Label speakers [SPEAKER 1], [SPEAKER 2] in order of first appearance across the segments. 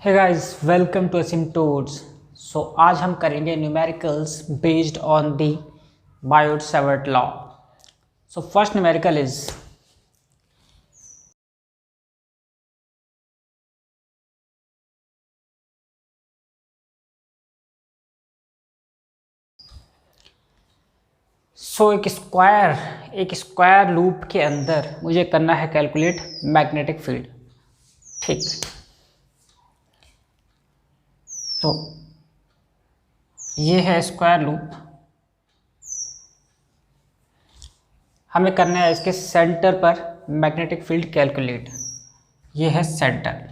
[SPEAKER 1] Hey guys, welcome to asymptotes. So आज हम करेंगे numericals based on the Biot Savart law. So first numerical is एक square loop के अंदर मुझे करना है कैलकुलेट मैग्नेटिक फील्ड। ठीक, तो ये है स्क्वायर लूप। हमें करना है इसके सेंटर पर मैग्नेटिक फील्ड कैलकुलेट। ये है सेंटर।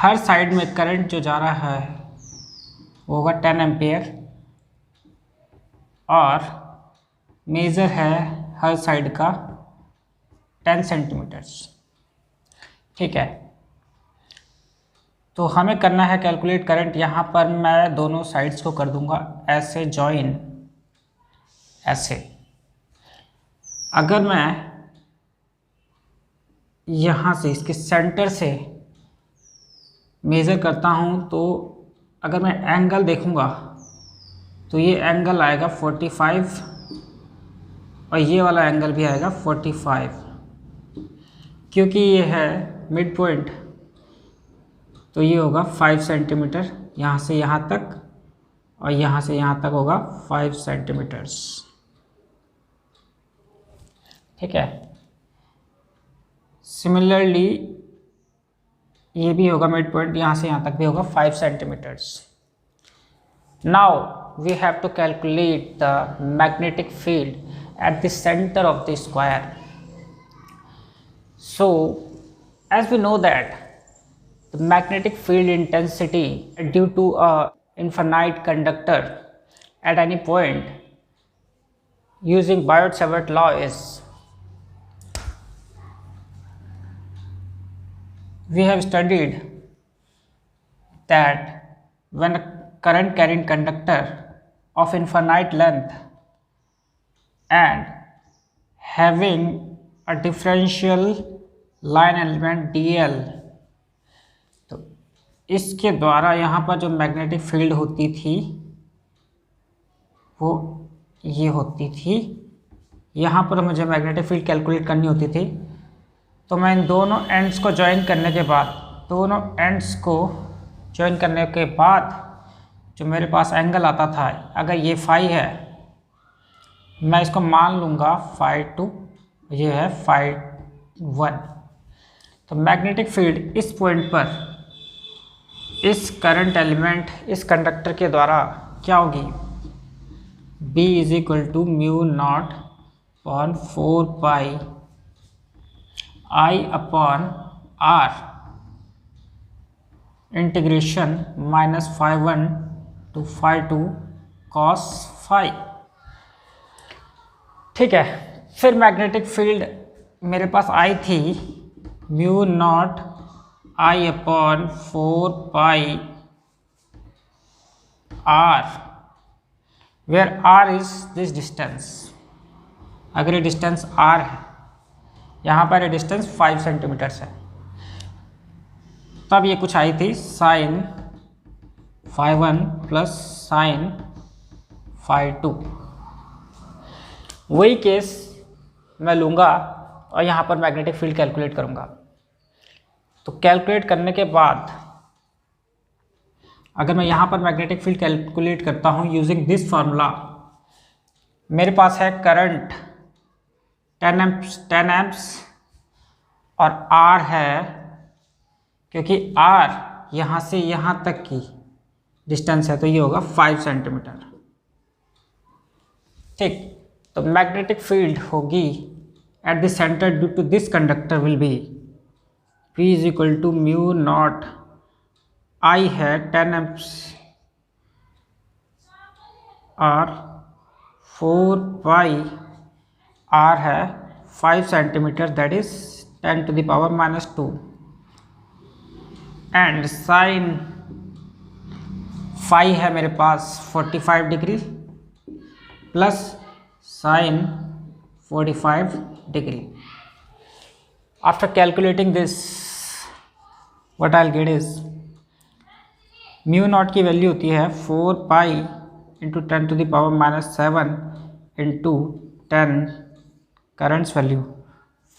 [SPEAKER 1] हर साइड में करंट जो जा रहा है वो होगा 10 एम्पियर और मेजर है हर साइड का 10 सेंटीमीटर्स। ठीक है, तो हमें करना है कैलकुलेट करंट। यहाँ पर मैं दोनों साइड्स को कर दूंगा ऐसे जॉइन, ऐसे। अगर मैं यहाँ से इसके सेंटर से मेज़र करता हूँ तो अगर मैं एंगल देखूँगा तो ये एंगल आएगा 45 और ये वाला एंगल भी आएगा 45, क्योंकि ये है मिड पॉइंट तो ये होगा 5 सेंटीमीटर यहाँ से यहाँ तक और यहाँ से यहाँ तक होगा 5 सेंटीमीटर्स। ठीक है, सिमिलरली ये भी होगा मिड पॉइंट, यहाँ से यहाँ तक भी होगा 5 centimetres. Now we have to calculate the magnetic field at the centre of the square. So as we know that the magnetic field intensity due to a infinite conductor at any point using Biot-Savart law is, we have studied that when a current carrying conductor of infinite length and having a differential line element dl, तो इसके द्वारा यहाँ पर जो magnetic field होती थी वो ये होती थी। यहाँ पर मुझे मैग्नेटिक फील्ड कैलकुलेट करनी होती थी, तो मैं इन दोनों एंड्स को ज्वाइन करने के बाद जो मेरे पास एंगल आता था, अगर ये फाई है मैं इसको मान लूँगा फाई 2, ये है फाई 1। तो मैग्नेटिक फील्ड इस पॉइंट पर इस करंट एलिमेंट, इस कंडक्टर के द्वारा क्या होगी, B is equal to mu naught upon 4 pi I upon R integration -φ1 to φ2 cos phi. ठीक है, फिर मैग्नेटिक फील्ड मेरे पास आई थी mu naught I upon 4 pi R, where R is this distance. अगर ये डिस्टेंस R है, यहाँ पर ये डिस्टेंस 5 सेंटीमीटर्स है, तब ये कुछ आई थी साइन φ1 प्लस साइन φ2। वही केस मैं लूँगा और यहाँ पर मैग्नेटिक फील्ड कैलकुलेट करूँगा। तो कैलकुलेट करने के बाद अगर मैं यहाँ पर मैग्नेटिक फील्ड कैलकुलेट करता हूँ यूजिंग दिस फार्मूला, मेरे पास है करंट 10 एम्प्स और R है, क्योंकि R यहाँ से यहाँ तक की डिस्टेंस है तो ये होगा 5 सेंटीमीटर। ठीक, तो मैग्नेटिक फील्ड होगी at the centre due to this conductor will be P is equal to mu naught I है 10 एम्प्स और 4 पाई R है 5 centimetre, that is 10 to the power -2, and sine phi है मेरे पास 45 degree plus sine 45 degree. After calculating this what I will get is mu naught की value होती है 4 pi into 10⁻⁻7 into 10 current's value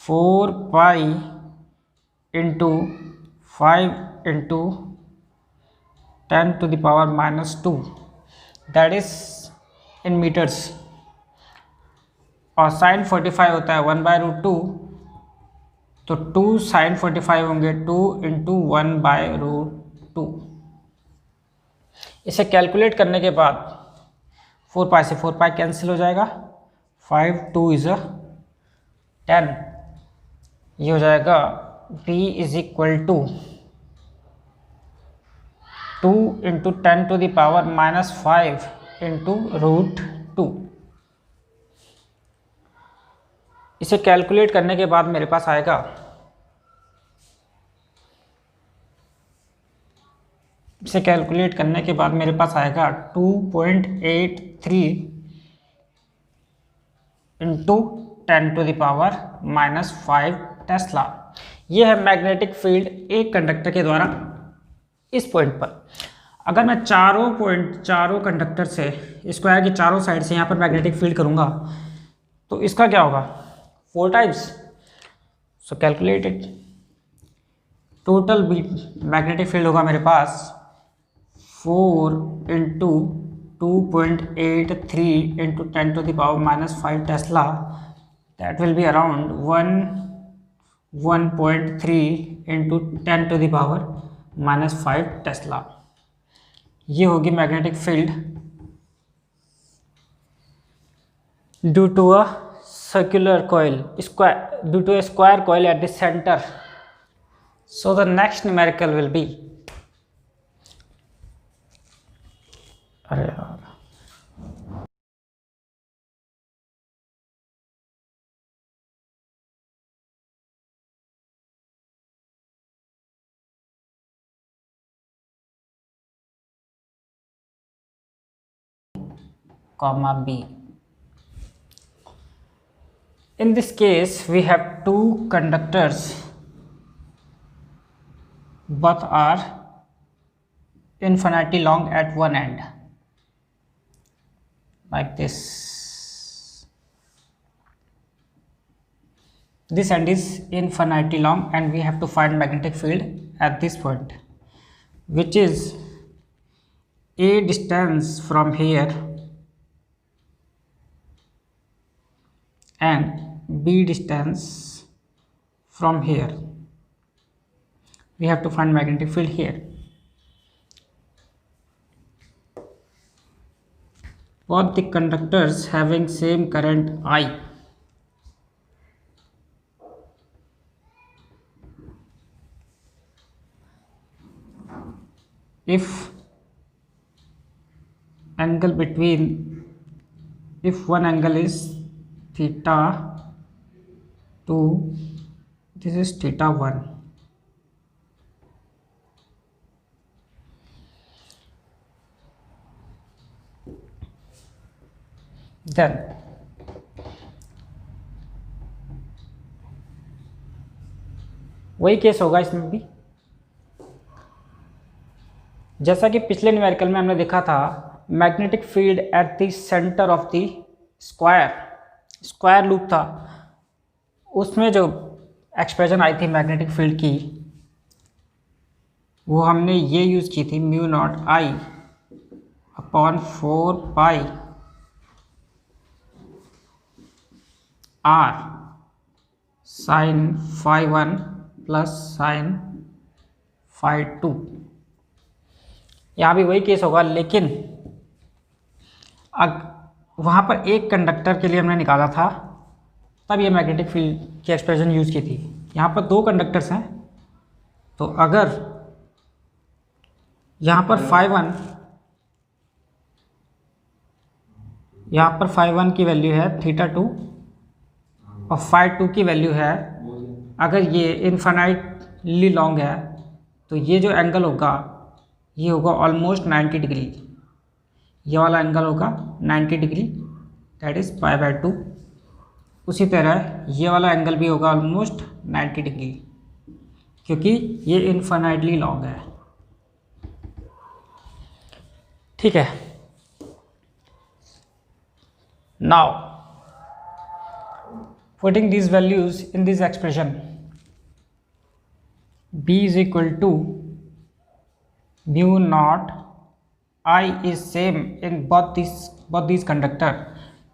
[SPEAKER 1] 4 pi into 5 into 10⁻⁻2 that is in metres. और sine 45 होता है 1/√2, तो 2 साइन 45 होंगे 2 इंटू 1/√2। इसे कैलकुलेट करने के बाद 4 पाई से 4 पाई कैंसिल हो जाएगा, 5 2 इज 10। ये हो जाएगा b is equal to 2 into 10⁻⁻5 into √2। इसे कैलकुलेट करने के बाद मेरे पास आएगा इसे कैलकुलेट करने के बाद मेरे पास आएगा 2.83 इंटू 10⁻⁻5 टेस्ला। यह है मैग्नेटिक फील्ड एक कंडक्टर के द्वारा इस पॉइंट पर। अगर मैं चारों कंडक्टर से स्क्वायर की चारों साइड से यहाँ पर मैग्नेटिक फील्ड करूँगा तो इसका क्या होगा 4 times. So calculate it. Total magnetic field होगा मेरे पास 4 into 2.83 into 10⁻⁻5 tesla, that will be around 1.3 into 10⁻⁻5 tesla. ये होगी magnetic field due to a circular coil due to a square coil at the center. So the next numerical will be comma b. In this case we have two conductors, both are infinitely long at one end like this. This end is infinitely long and we have to find magnetic field at this point, which is a distance from here and b distance from here. We have to find magnetic field here. Both the conductors having same current I. If one angle is theta 2, this is theta 1. Then वही case होगा इसमें भी, जैसा कि पिछले numerical में हमने देखा था magnetic field at the centre of the square loop था। उसमें जो एक्सप्रेशन आई थी मैग्नेटिक फील्ड की वो हमने ये यूज़ की थी mu naught I upon 4 pi R sine phi 1 plus sine phi 2। यहाँ भी वही केस होगा, लेकिन वहाँ पर एक कंडक्टर के लिए हमने निकाला था तब ये मैग्नेटिक फील्ड की एक्सप्रेशन यूज़ की थी। यहाँ पर 2 कंडक्टर्स हैं, तो अगर यहाँ पर फाई 1 की वैल्यू है थीटा 2 और फाई 2 की वैल्यू है, अगर ये इनफाइनाइटली लॉन्ग है तो ये जो एंगल होगा ये होगा ऑलमोस्ट 90 डिग्री। ये वाला एंगल होगा 90 डिग्री, दैट इज़ पाई/2। उसी तरह ये वाला एंगल भी होगा ऑलमोस्ट 90 डिग्री, क्योंकि ये इनफाइनाइटली लॉन्ग है। ठीक है, now putting these values in this expression, b is equal to mu naught I is same in both these conductor.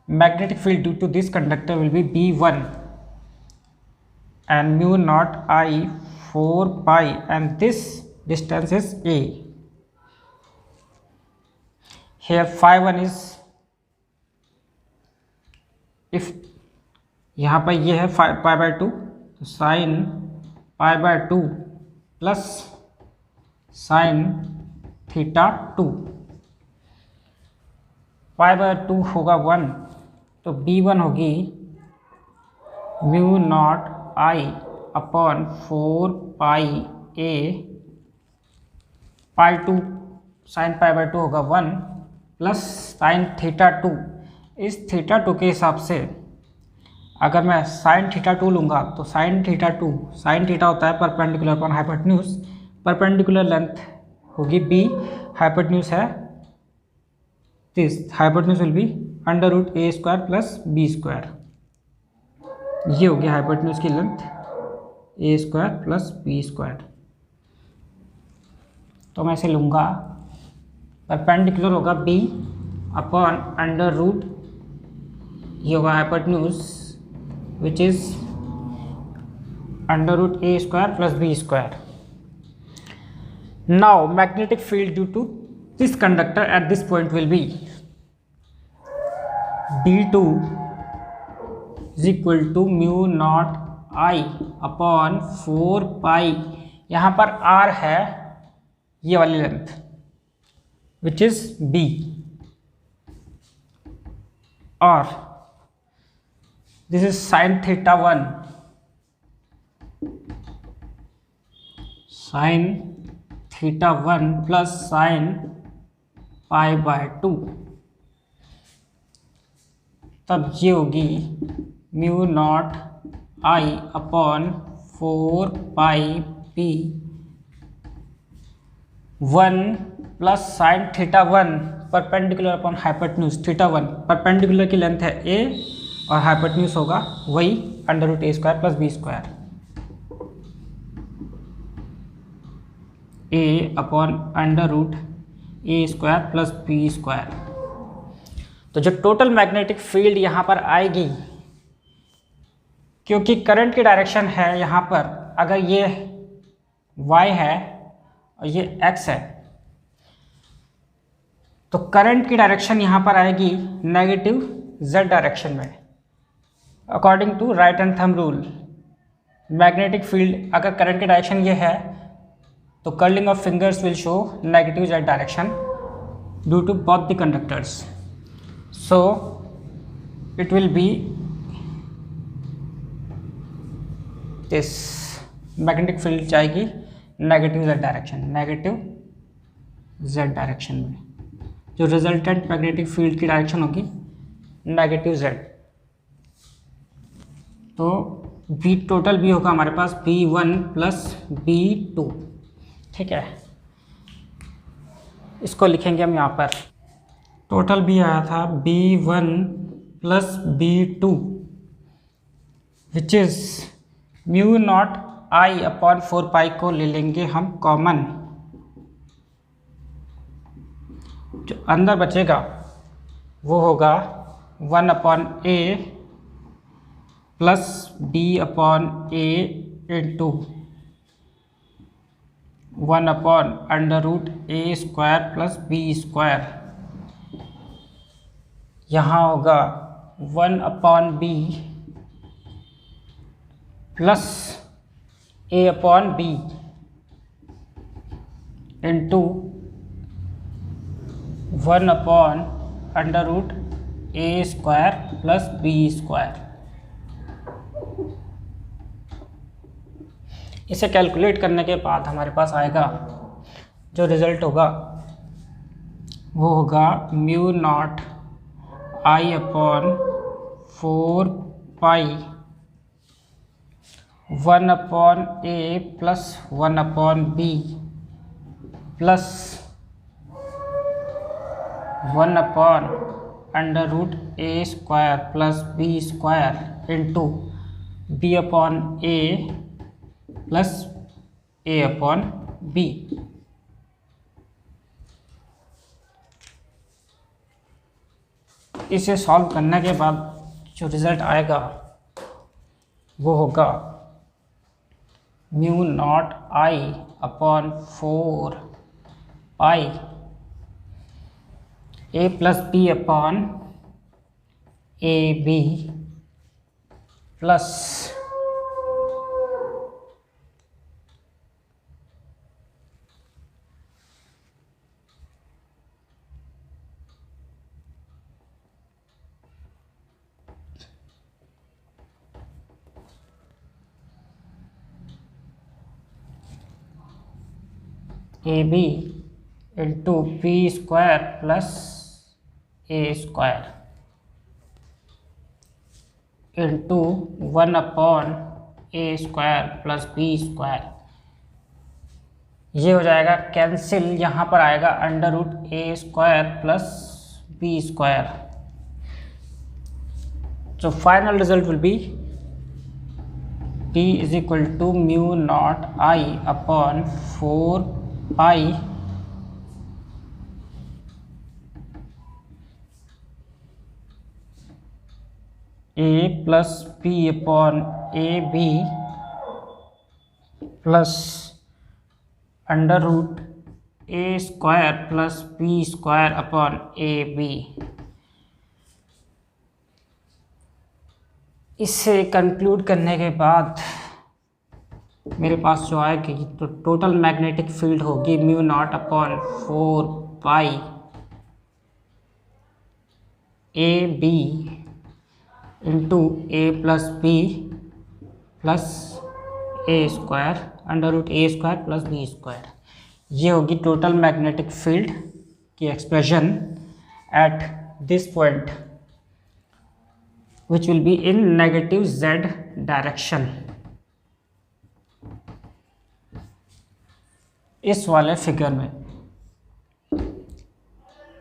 [SPEAKER 1] Magnetic field due to this conductor will be B1 and mu naught I 4 pi, and this distance is A. Here phi 1 is, if यहाँ पर ये है pi by 2, तो sine pi by 2 plus sine theta 2, pi by 2 होगा 1, तो B1 होगी mu naught I upon 4 pi A, pi 2 sine pi by 2 होगा 1 plus sine theta 2। इस थीटा 2 के हिसाब से अगर मैं साइन थीटा 2 लूँगा तो साइन थीटा 2, साइन थीटा होता है perpendicular upon hypotenuse, perpendicular length होगी b, हाइपोटेन्यूज है this, hypotenuse will be under root A square plus B square. ये होगी हाइपोटेन्यूज की length A square plus B square. तो मैं इसे लूँगा परपेंडिकुलर होगा b अपॉन अंडर रूट, ये होगा hypotenuse which is under root a square plus b square. Now magnetic field due to this conductor at this point will be B2 is equal to mu naught I upon 4 pi, यहाँ पर r है ये वाली length which is b, और this is sin theta 1, sin theta 1 plus sin pi by 2, तब ये होगी mu naught I upon 4 pi P 1 plus sine theta 1 perpendicular upon hypotenuse theta 1, perpendicular की लेंथ है a और हाइपोटेन्यूज होगा वही under root A square plus B square, a upon under root A square plus B square. तो जो total magnetic field यहाँ पर आएगी, क्योंकि करंट की डायरेक्शन है यहाँ पर, अगर ये y है और ये x है, तो करंट की डायरेक्शन यहाँ पर आएगी नेगेटिव z डायरेक्शन में। According to right hand thumb rule, magnetic field अगर करंट की डायरेक्शन ये है तो curling of fingers will show negative z direction due to both the conductors, so it will be this, magnetic field जाएगी negative z direction, negative z direction में, जो resultant magnetic field की direction होगी negative z। तो B total भी होगा हमारे पास B1 plus B2। ठीक है, इसको लिखेंगे हम यहाँ पर, टोटल भी आया था B1 plus B2 which is mu naught I upon 4 पाई को ले लेंगे हम कॉमन, जो अंदर बचेगा वो होगा 1 upon A plus b upon A into 1 upon under root A square plus B square, यहाँ होगा 1 upon B plus A upon B into 1 upon under root A square plus B square. इसे calculate करने के बाद हमारे पास आएगा, जो result होगा वो होगा mu naught I upon 4 pi 1/a plus 1/b plus 1/√a² plus b² into b/a plus a/b। इसे सॉल्व करने के बाद जो रिज़ल्ट आएगा वो होगा μ0I/4 pi a plus b/ab plus ab into b² plus a² into 1/a² plus b²। ये हो जाएगा कैंसिल, यहाँ पर आएगा √a² plus b²। So final result will be T is equal to μ0I/4 pi a plus b/ab plus √a² plus b²/ab। इससे conclude करने के बाद मेरे पास जो आएगी तो टोटल मैग्नेटिक फील्ड होगी μ0/4 पाई ab into a plus b plus a² √a² plus b²। ये होगी टोटल मैग्नेटिक फील्ड की expression eight this point which will be in negative z direction. इस वाले फिगर में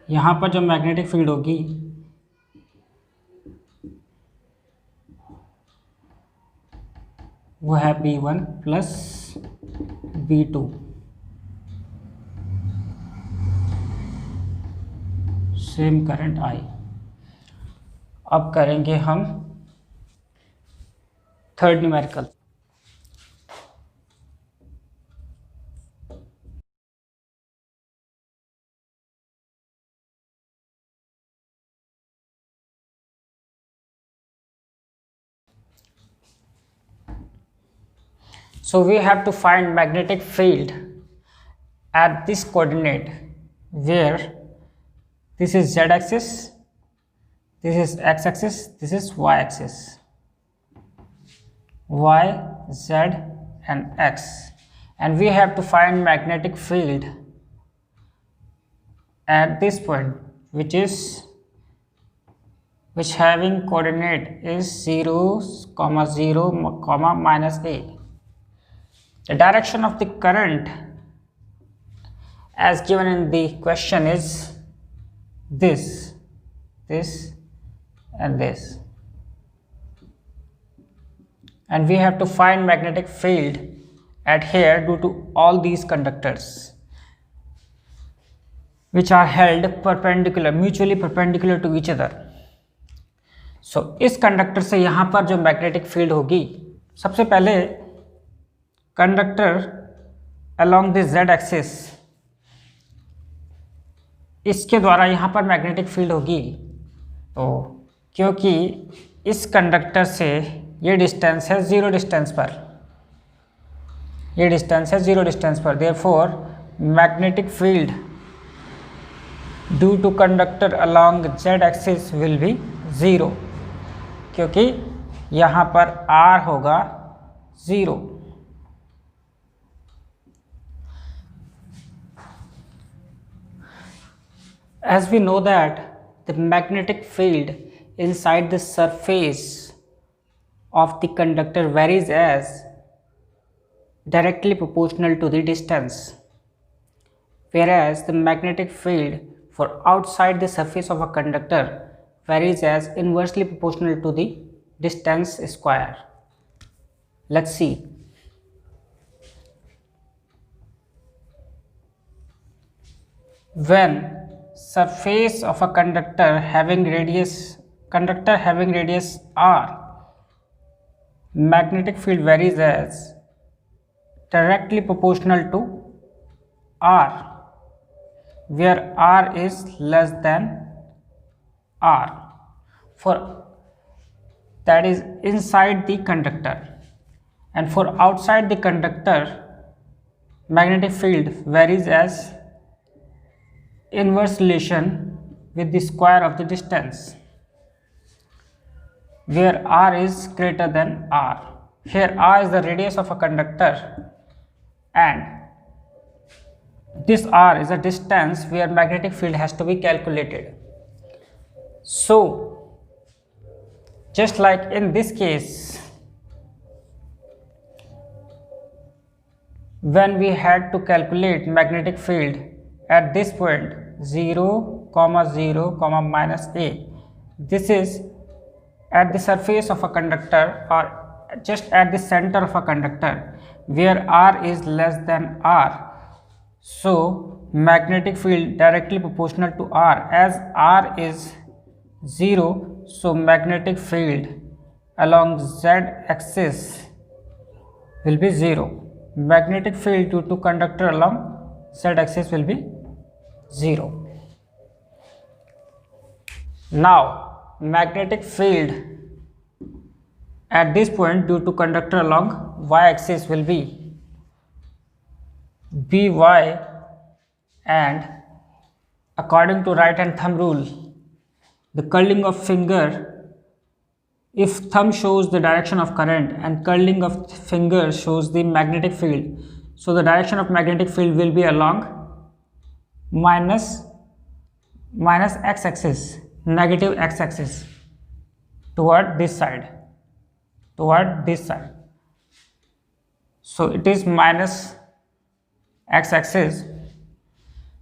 [SPEAKER 1] यहाँ पर जो मैग्नेटिक फील्ड होगी वो है B1 plus B2। Same current I. अब करेंगे हम third numerical. So we have to find magnetic field at this coordinate where this is z axis, this is x axis, this is y axis, y, z and x, and we have to find magnetic field at this point which having coordinate is 0, 0, -a. The direction of the current as given in the question is this and this, and we have to find magnetic field at here due to all these conductors which are held perpendicular, mutually perpendicular to each other. So इस conductor से यहाँ पर जो magnetic field होगी, सबसे पहले conductor along the z axis, इसके द्वारा यहाँ पर मैग्नेटिक फील्ड होगी। तो क्योंकि इस कंडक्टर से ये डिस्टेंस है 0 डिस्टेंस पर, ये डिस्टेंस है 0 डिस्टेंस पर, therefore magnetic field due to conductor along z axis will be 0, क्योंकि यहाँ पर r होगा 0। As we know that the magnetic field inside the surface of the conductor varies as directly proportional to the distance, whereas the magnetic field for outside the surface of a conductor varies as inversely proportional to the distance square. Let's see. When surface of a conductor having radius r, magnetic field varies as directly proportional to r, where r is less than r, for that is inside the conductor, and for outside the conductor magnetic field varies as inverse relation with the square of the distance, where r is greater than r. Here r is the radius of a conductor and this r is a distance where magnetic field has to be calculated. So just like in this case, when we had to calculate magnetic field at this point 0, 0, minus a, this is at the surface of a conductor or just at the center of a conductor where r is less than r. So magnetic field directly proportional to r, as r is 0, so magnetic field along z axis will be 0. Magnetic field due to conductor along z axis will be 0. Now magnetic field at this point due to conductor along y axis will be by, and according to right hand thumb rule, the curling of finger, if thumb shows the direction of current and curling of finger shows the magnetic field, so the direction of magnetic field will be along minus x axis, negative x axis, toward this side. So it is minus x axis,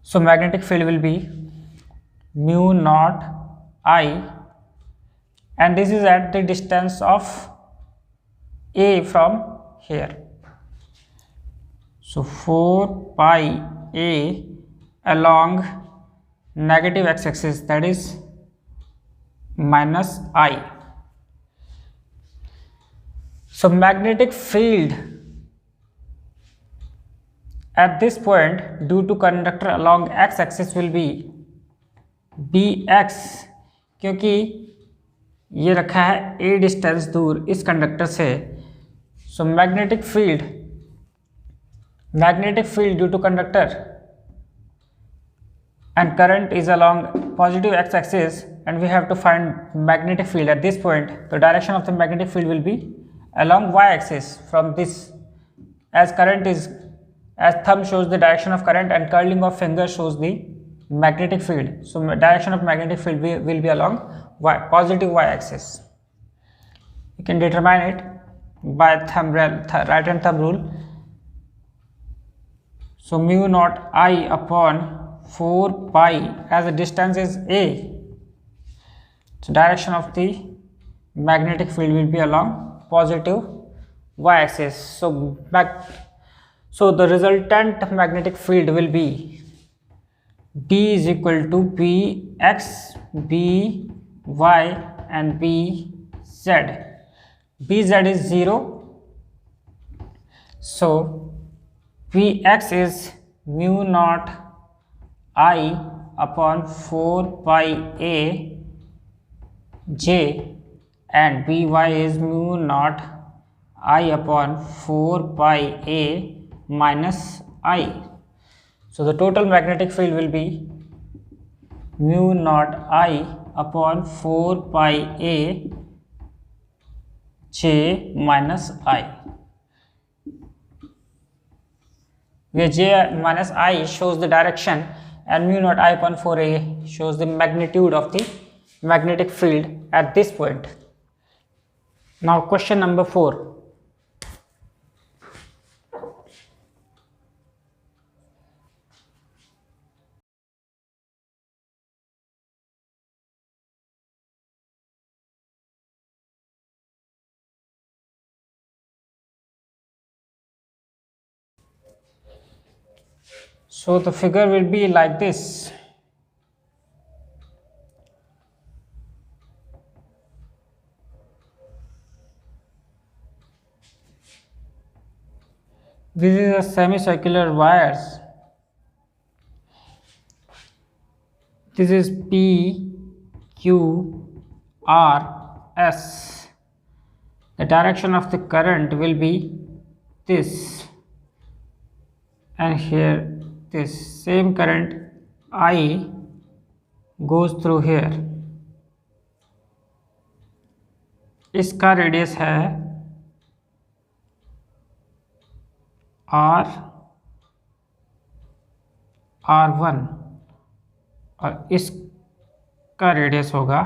[SPEAKER 1] so magnetic field will be mu naught I, and this is at the distance of a from here. So 4 pi a along negative x axis, that is minus I. So magnetic field at this point due to conductor along x axis will be bx, क्योंकि ये रखा है a distance दूर इस conductor से. So magnetic field due to conductor and current is along positive x axis, and we have to find magnetic field at this point. The direction of the magnetic field will be along y axis from this, as thumb shows the direction of current and curling of finger shows the magnetic field. So direction of magnetic field will be along positive y axis. You can determine it by right hand thumb rule. So mu naught I upon 4 pi, as the distance is a, so direction of the magnetic field will be along positive y axis. So the resultant magnetic field will be D is equal to Bx, By and Bz. Bz is 0, so Vx is mu naught I upon 4 pi a j, and By is mu naught I upon 4 pi a minus I. So the total magnetic field will be mu naught I upon 4 pi a j minus I, where j minus I shows the direction and mu naught I upon 4a shows the magnitude of the magnetic field at this point. Now question number 4. So the figure will be like this. This is a semicircular wires. This is P, Q, R, S. The direction of the current will be this, and here this same current I goes through here. इसका radius है R1 और इसका radius होगा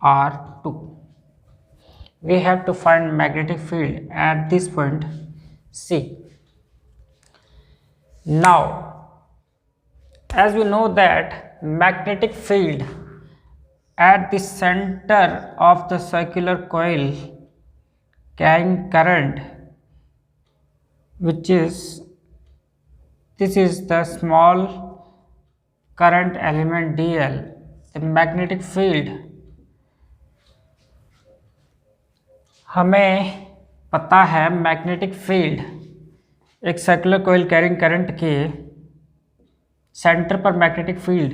[SPEAKER 1] R2. We have to find magnetic field at this point C. Now, as we know that magnetic field at the center of the circular coil carrying current, which is this is the small current element dl, the magnetic field. हमें पता है magnetic field एक circular coil carrying current के centre पर magnetic field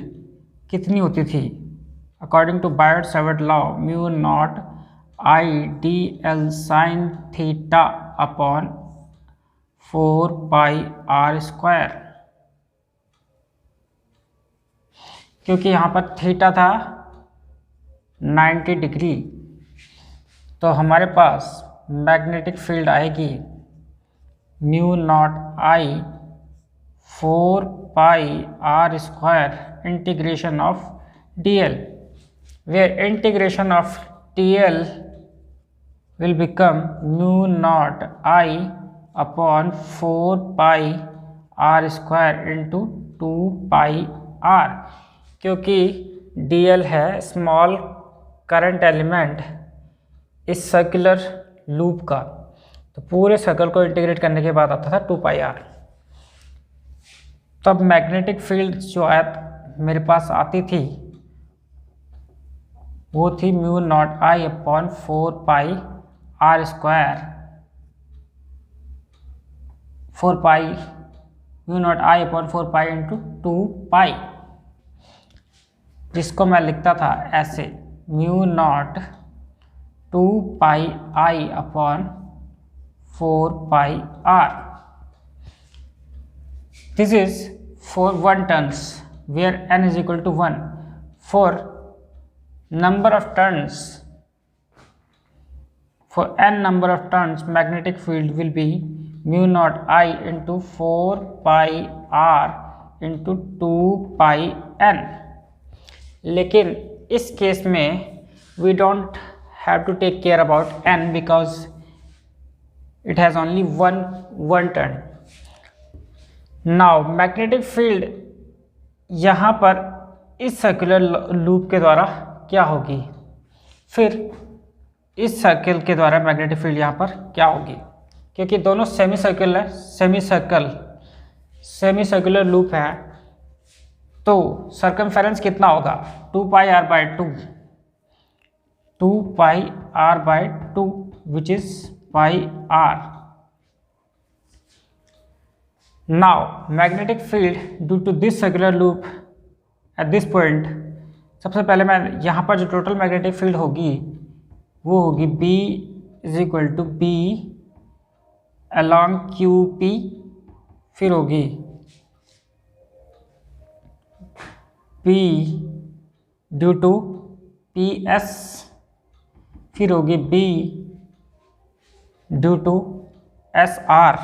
[SPEAKER 1] कितनी होती थी. According to Biot Savart law, mu naught I D L sine theta upon 4 pi R square. क्योंकि यहाँ पर थीटा था 90 डिग्री, तो हमारे पास मैग्नेटिक फील्ड आएगी mu naught I 4 pi R square integration of D L, where integration of D L will become mu naught I upon 4 pi R square into 2 pi R. क्योंकि D L है small current element इस circular loop का, तो पूरे circle को integrate करने के बाद आता था 2 पाई आर. तब मैग्नेटिक फील्ड जो मेरे पास आती थी वो थी mu naught I upon 4 pi R square, 4 pi mu naught I upon 4 pi into 2 pi, जिसको मैं लिखता था ऐसे mu naught 2 pi I upon 4 pi R. This is for 1 turns where n is equal to 1. For number of turns, for n number of turns, magnetic field will be mu naught I into 4 pi r into 2 pi n. लेकिन इस case में we don't have to take care about n because it has only one turn. Now magnetic field यहाँ पर इस circular loop के द्वारा क्या होगी, फिर इस सर्कल के द्वारा मैग्नेटिक फील्ड यहाँ पर क्या होगी, क्योंकि दोनों सेमी सर्कल है, सेमी सर्कुलर लूप है, तो सर्कमफेरेंस कितना होगा 2 pi R by 2 pi R by 2 which is pi R. Now magnetic field due to this circular loop at this point, सबसे पहले मैं यहाँ पर जो टोटल मैग्नेटिक फील्ड होगी वो होगी B is equal to B along QP, फिर होगी P ड्यू टू PS, फिर होगी B ड्यू टू SR,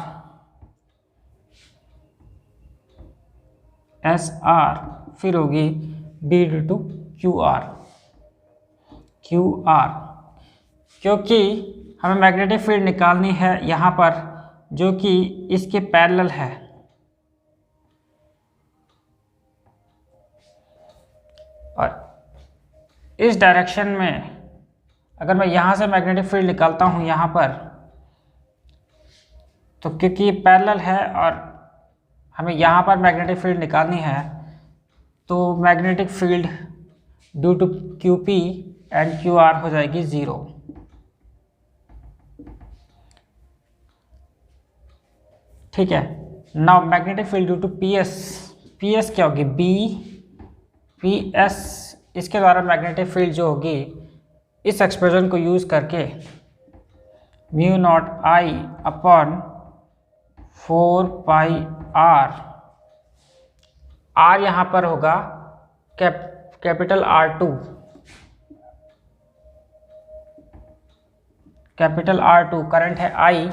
[SPEAKER 1] फिर होगी B due to QR. Q R, क्योंकि हमें मैग्नेटिक फील्ड निकालनी है यहाँ पर जो कि इसके पैरेलल है। और इस डायरेक्शन में अगर मैं यहाँ से मैग्नेटिक फील्ड निकालता हूँ यहाँ पर, तो क्योंकि ये पैरेलल है और हमें यहाँ पर मैग्नेटिक फील्ड निकालनी है, तो magnetic field due to Q P and Q R हो जाएगी 0। ठीक है। Now magnetic field due to P S, P S क्या होगी, बी पी एस, इसके द्वारा मैग्नेटिक फील्ड जो होगी इस एक्सप्रेशन को यूज करके mu naught I upon 4 pi R, R यहाँ पर होगा capital R2, capital R2 current है I,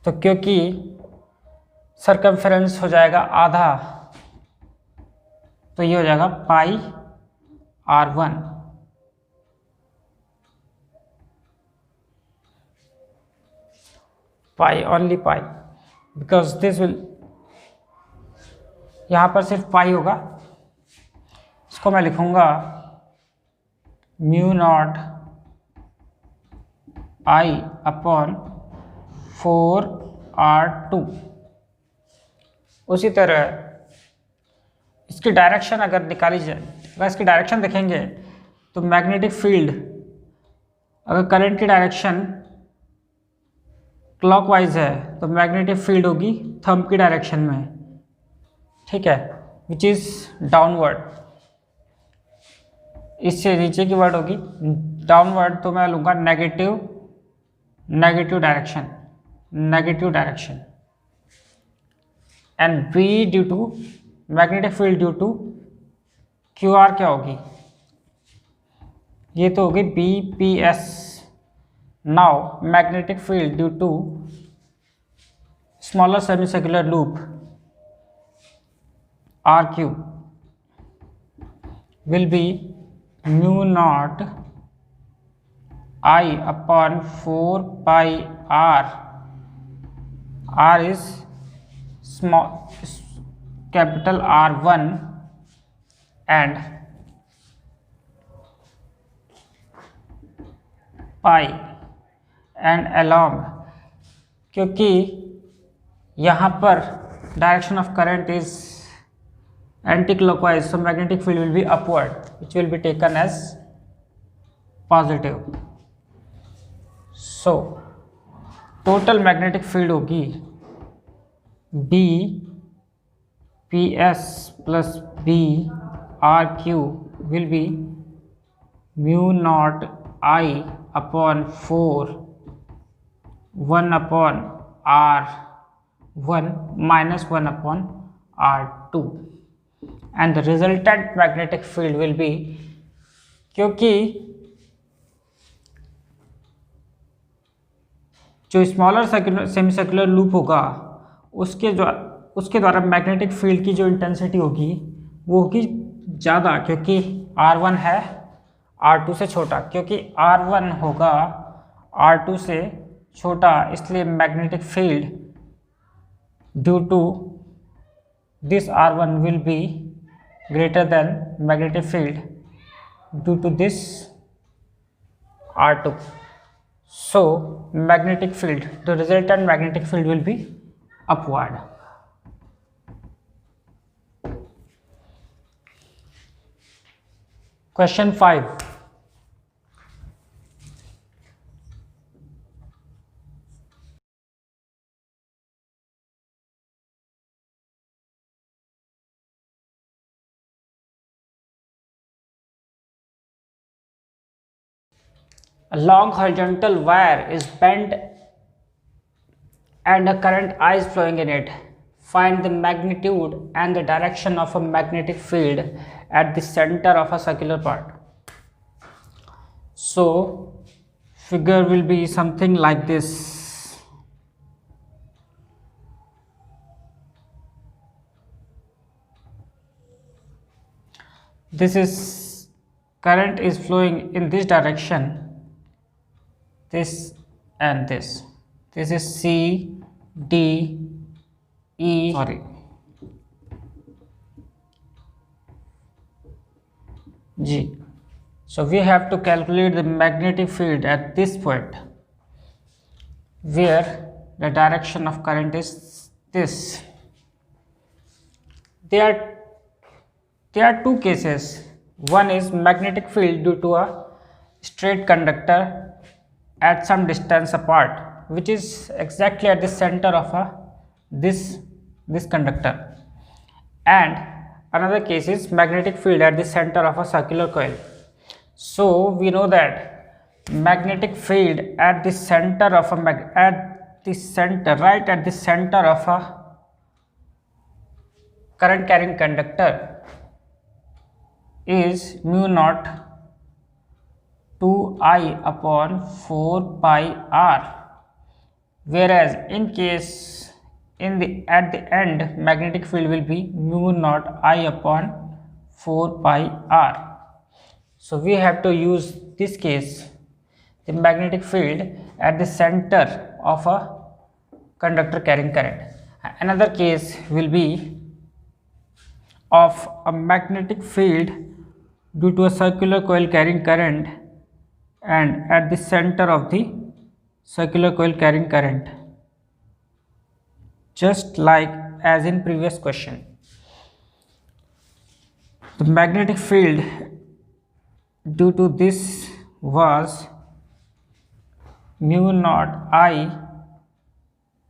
[SPEAKER 1] तो क्योंकि सरकमफेरेंस हो जाएगा आधा, तो ये हो जाएगा पाई R1। Pi, only pi, because this will, यहाँ पर सिर्फ पाई होगा। इसको मैं लिखूंगा mu naught I upon 4R2। उसी तरह इसकी डायरेक्शन अगर निकाली जाए, अगर इसकी डायरेक्शन देखेंगे तो मैग्नेटिक फील्ड, अगर करंट की डायरेक्शन क्लॉकवाइज है तो मैग्नेटिक फील्ड होगी थंब की डायरेक्शन में। ठीक है, विच इज डाउनवर्ड, इससे नीचे की वर्ड होगी डाउनवर्ड, तो मैं लूँगा negative, negative direction, negative direction. And B due to magnetic field due to Q R क्या होगी, ये तो होगी B P S. Now magnetic field due to smaller semicircular loop R Q will be mu naught I upon 4 pi r, r is small capital R1 and pi and along, क्योंकि यहाँ पर direction of current is anti-clockwise, so magnetic field will be upward, which will be taken as positive. So total magnetic field होगी B P S plus B R Q will be mu naught I upon 4 1 upon R1 minus 1 upon R2, and the resultant magnetic field will be, क्योंकि जो smaller semicircular loop होगा उसके द्वारा magnetic field की जो intensity होगी वो होगी ज़्यादा, क्योंकि R1 है R2 से छोटा, क्योंकि R1 होगा R2 से छोटा, इसलिए magnetic field due to this R1 will be greater than magnetic field due to this R2. So magnetic field, the resultant magnetic field will be upward. Question 5. A long horizontal wire is bent and a current I is flowing in it. Find the magnitude and the direction of a magnetic field at the center of a circular part. So figure will be something like this. This is current is flowing in this direction, this and this is C D E, sorry, G. So we have to calculate the magnetic field at this point where the direction of current is this. There are two cases. One is magnetic field due to a straight conductor at some distance apart, which is exactly at the center of this conductor, and another case is magnetic field at the center of a circular coil. So we know that magnetic field at the center of a right at the center of a current carrying conductor is mu naught 2I upon 4 pi r, whereas at the end magnetic field will be mu naught I upon 4 pi r. So we have to use this case, the magnetic field at the center of a conductor carrying current. Another case will be of a magnetic field due to a circular coil carrying current and at the center of the circular coil carrying current, just like as in previous question. The magnetic field due to this was mu naught I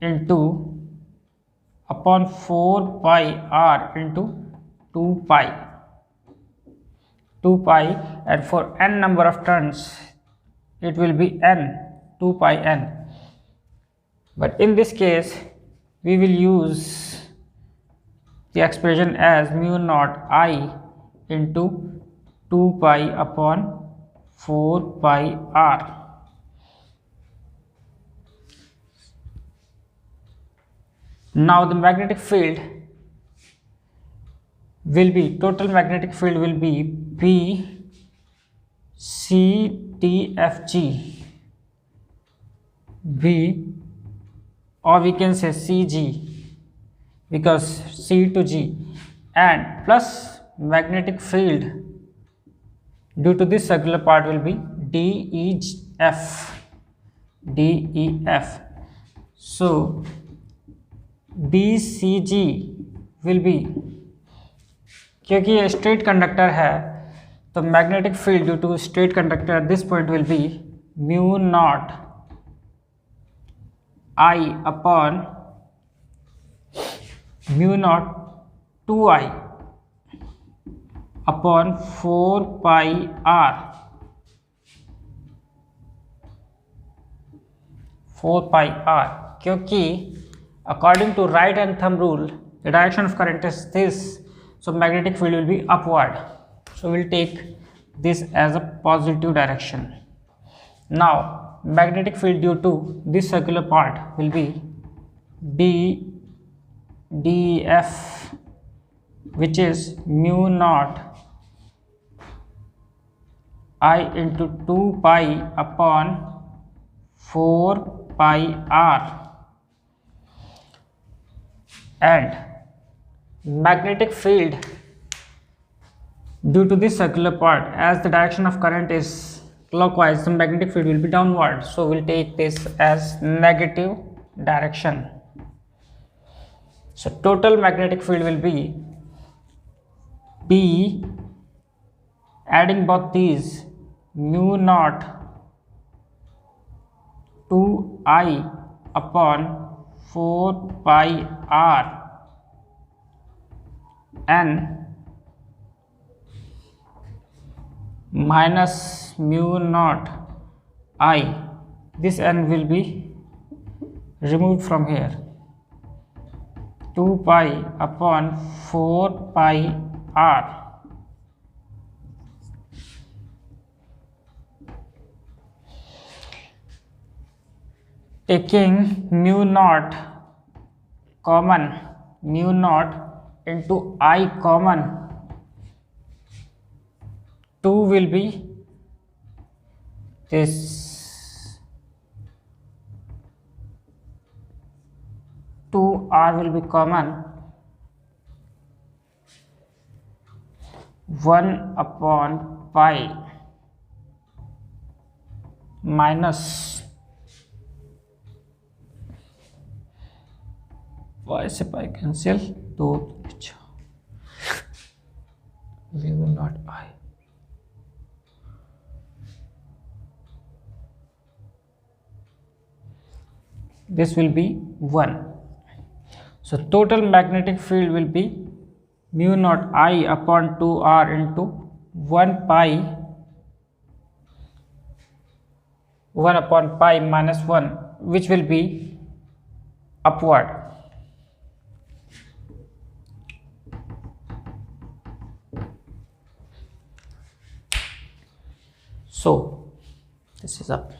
[SPEAKER 1] into upon 4 pi r into 2 pi, and for n number of turns it will be n, 2 pi n. But in this case we will use the expression as mu naught I into 2 pi upon 4 pi r. Now the magnetic field will be, total magnetic field will be B C D F G, B, or we can say CG because C to G, and plus magnetic field due to this circular part will be DEF. So BCG will be, क्योंकि ये straight conductor है तो magnetic field due to straight conductor at this point will be mu naught I upon mu naught 2I upon 4 pi r, 4 pi r, क्योंकि according to right hand thumb rule the direction of current is this, so magnetic field will be upward, so we'll take this as a positive direction. Now magnetic field due to this circular part will be DF, which is mu naught I into 2 pi upon 4 pi r, and magnetic field due to this circular part, as the direction of current is clockwise, the magnetic field will be downward, so we'll take this as negative direction. So total magnetic field will be B, adding both these, mu naught 2I upon 4 pi r n minus mu naught I, this n will be removed from here, 2 pi upon 4 pi r, taking mu naught common, mu naught into I common, 2 will be this, 2r will be common, 1 upon pi minus y से pi cancel, 2 we will not I. This will be 1. So total magnetic field will be mu naught I upon 2r into 1 upon pi minus 1, which will be upward. So this is up.